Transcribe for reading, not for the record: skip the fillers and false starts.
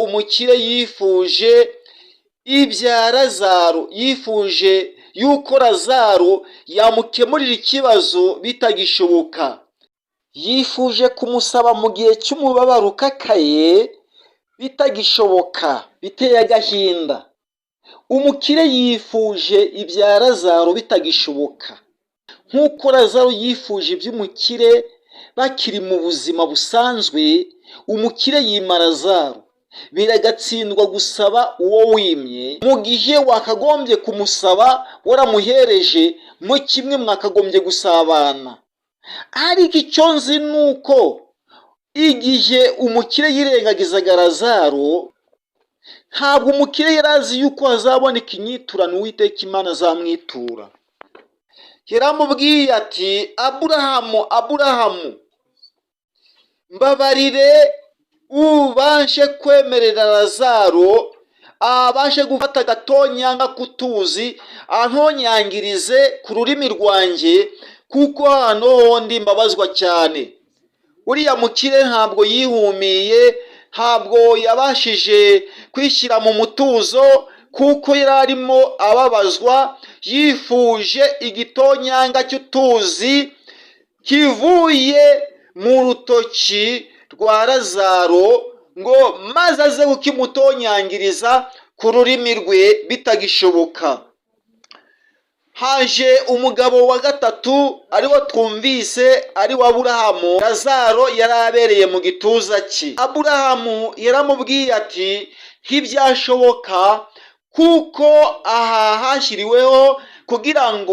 umukire yifuje ibya Lazaro, yifuje yuko Lazaro yamukemurira ikibazo bitagishoboka, yifuje kumusaba mu gihe cy'umubabaro ukakaye bitagishoboka, biteye agahinda. Umukire yifuje ibya Lazaro bitagishoboka, nk'uko Lazaro yifuje iby'umukire bakiri mu buzima busanzwe. Umukire yima Lazaro, biragatsindwa gusaba uwo wimye mu gihe wakagombye kumusaba waramuhereje mo kimwe mwakagombye gusabana. Ariko icyo nzi ni uko igihe umukire yirengagizaga Lazaro, ntabwo umukire yari azi yuko hazaboneka inyiturano Uwiteka Imana azamwitura. Yaramubwiye ati, Aburahamu, Aburahamu, mbabarire ubashe kwemerera Lazaro abashe gufata agatonyanga k'utuzi antonyangirize ku rurimi rwanjye, kuko hano hondi mbabazwa cyane. Uriya mukire ntabwo yihumiye, ntabwo yabashije kwishyira mu mutuzo, kuko yari arimo ababazwa. Yifuje igitonyanga cy'utuzi kivuye mu rutoki rwa Lazaro ngo maze aze kukimutonyangiriza ku rurimi rwe bitagishoboka. Haje umugabo wa gatatu ariwo twumvise ari wa Aburahamu. Lazaro yari abereye mu gituza cye. Aburahamu yaramubwiye ati, ntibyashoboka, kuko aha hashyiriweho kugira ngo